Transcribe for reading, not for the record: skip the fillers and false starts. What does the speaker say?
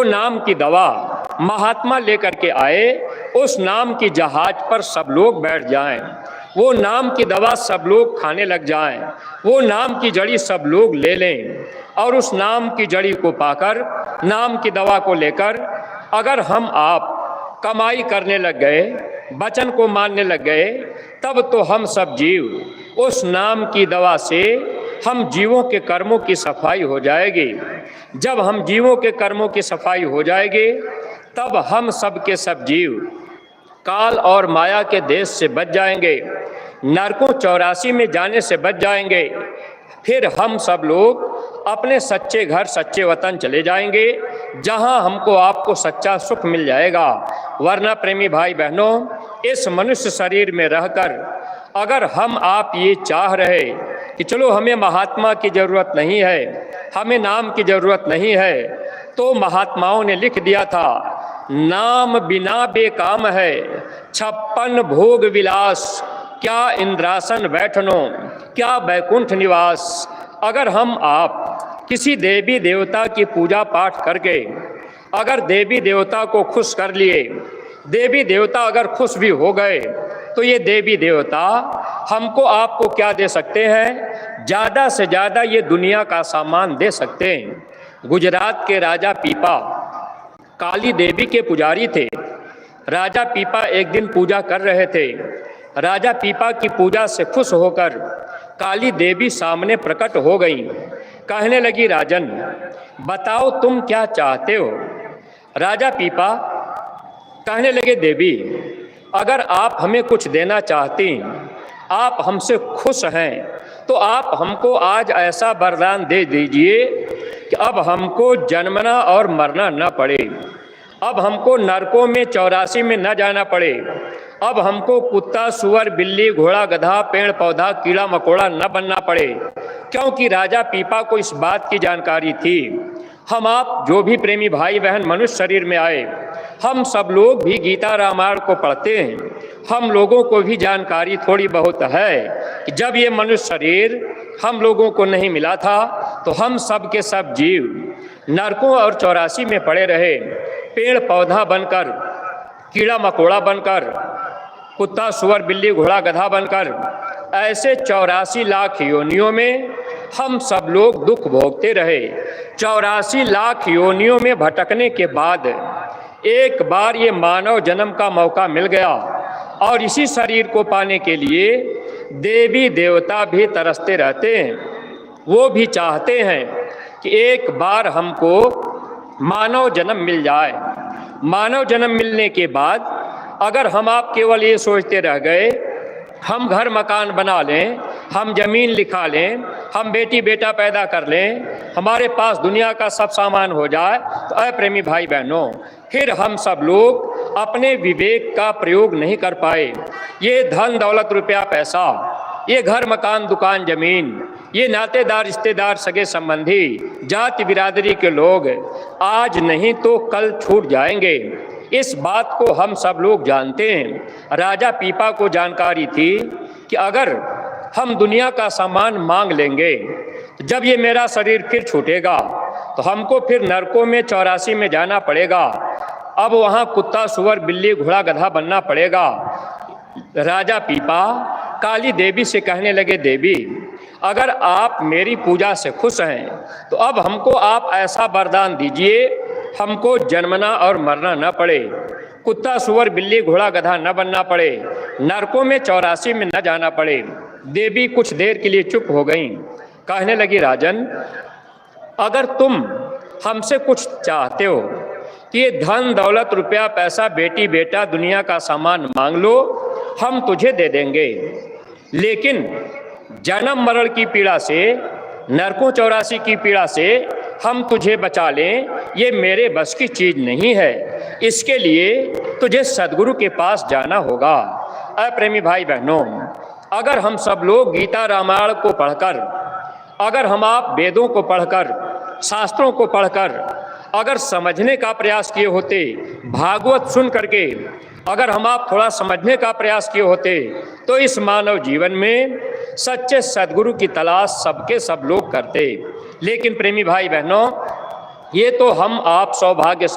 नाम की दवा महात्मा लेकर के आए, उस नाम की जहाज पर सब लोग बैठ जाएं, वो नाम की दवा सब लोग खाने लग जाएं, वो नाम की जड़ी सब लोग ले लें और उस नाम की जड़ी को पाकर, नाम की दवा को लेकर अगर हम आप कमाई करने लग गए, वचन को मानने लग गए, तब तो हम सब जीव उस नाम की दवा से हम जीवों के कर्मों की सफाई हो जाएगी। जब हम जीवों के कर्मों की सफाई हो जाएगी, तब हम सब के सब जीव काल और माया के देश से बच जाएंगे, नरकों 84 में जाने से बच जाएंगे। फिर हम सब लोग अपने सच्चे घर सच्चे वतन चले जाएंगे, जहां हमको आपको सच्चा सुख मिल जाएगा। वरना प्रेमी भाई बहनों, इस मनुष्य शरीर में रहकर अगर हम आप ये चाह रहे कि चलो हमें महात्मा की ज़रूरत नहीं है, हमें नाम की ज़रूरत नहीं है, तो महात्माओं ने लिख दिया था, नाम बिना बेकाम है 56 भोग विलास, क्या इंद्रासन बैठनो, क्या बैकुंठ निवास। अगर हम आप किसी देवी देवता की पूजा पाठ करके अगर देवी देवता को खुश कर लिए, देवी देवता अगर खुश भी हो गए, तो ये देवी देवता हमको आपको क्या दे सकते हैं? ज़्यादा से ज़्यादा ये दुनिया का सामान दे सकते हैं। गुजरात के राजा पीपा काली देवी के पुजारी थे। राजा पीपा एक दिन पूजा कर रहे थे। राजा पीपा की पूजा से खुश होकर काली देवी सामने प्रकट हो गई। कहने लगी, राजन बताओ तुम क्या चाहते हो? राजा पीपा कहने लगे, देवी अगर आप हमें कुछ देना चाहती, आप हमसे खुश हैं, तो आप हमको आज ऐसा वरदान दे दीजिए कि अब हमको जन्मना और मरना न पड़े, अब हमको नरकों में 84 में न जाना पड़े, अब हमको कुत्ता सुअर बिल्ली घोड़ा गधा पेड़ पौधा कीड़ा मकोड़ा न बनना पड़े। क्योंकि राजा पीपा को इस बात की जानकारी थी, हम आप जो भी प्रेमी भाई बहन मनुष्य शरीर में आए, हम सब लोग भी गीता रामायण को पढ़ते हैं, हम लोगों को भी जानकारी थोड़ी बहुत है कि जब ये मनुष्य शरीर हम लोगों को नहीं मिला था, तो हम सब के सब जीव नरकों और 84 में पड़े रहे, पेड़ पौधा बनकर, कीड़ा मकोड़ा बनकर, कुत्ता सुअर बिल्ली घोड़ा गधा बनकर, ऐसे 84 लाख योनियों में हम सब लोग दुख भोगते रहे। 84 लाख योनियों में भटकने के बाद एक बार ये मानव जन्म का मौका मिल गया, और इसी शरीर को पाने के लिए देवी देवता भी तरसते रहते हैं। वो भी चाहते हैं कि एक बार हमको मानव जन्म मिल जाए। मानव जन्म मिलने के बाद अगर हम आप केवल ये सोचते रह गए, हम घर मकान बना लें, हम ज़मीन लिखा लें, हम बेटी बेटा पैदा कर लें, हमारे पास दुनिया का सब सामान हो जाए, तो अ प्रेमी भाई बहनों, फिर हम सब लोग अपने विवेक का प्रयोग नहीं कर पाए। ये धन दौलत रुपया पैसा, ये घर मकान दुकान ज़मीन, ये नातेदार रिश्तेदार सगे संबंधी जाति बिरादरी के लोग आज नहीं तो कल छूट जाएंगे। इस बात को हम सब लोग जानते हैं। राजा पीपा को जानकारी थी कि अगर हम दुनिया का सामान मांग लेंगे, जब ये मेरा शरीर फिर छूटेगा, तो हमको फिर नरकों में 84 में जाना पड़ेगा, अब वहाँ कुत्ता सुअर बिल्ली घोड़ा गधा बनना पड़ेगा। राजा पीपा काली देवी से कहने लगे, देवी अगर आप मेरी पूजा से खुश हैं, तो अब हमको आप ऐसा वरदान दीजिए, हमको जन्मना और मरना न पड़े, कुत्ता सुअर बिल्ली घोड़ा गधा न बनना पड़े, नरकों में 84 में न जाना पड़े। देवी कुछ देर के लिए चुप हो गईं। कहने लगी, राजन अगर तुम हमसे कुछ चाहते हो कि ये धन दौलत रुपया पैसा बेटी बेटा दुनिया का सामान मांग लो, हम तुझे दे देंगे, लेकिन जन्म मरण की पीड़ा से, नरकों 84 की पीड़ा से हम तुझे बचा लें, ये मेरे बस की चीज़ नहीं है। इसके लिए तुझे सद्गुरु के पास जाना होगा। प्रेमी भाई बहनों, अगर हम सब लोग गीता रामायण को पढ़कर, अगर हम आप वेदों को पढ़कर, शास्त्रों को पढ़कर अगर समझने का प्रयास किए होते, भागवत सुन करके अगर हम आप थोड़ा समझने का प्रयास किए होते, तो इस मानव जीवन में सच्चे सद्गुरु की तलाश सबके सब लोग करते। लेकिन प्रेमी भाई बहनों, ये तो हम आप सौभाग्य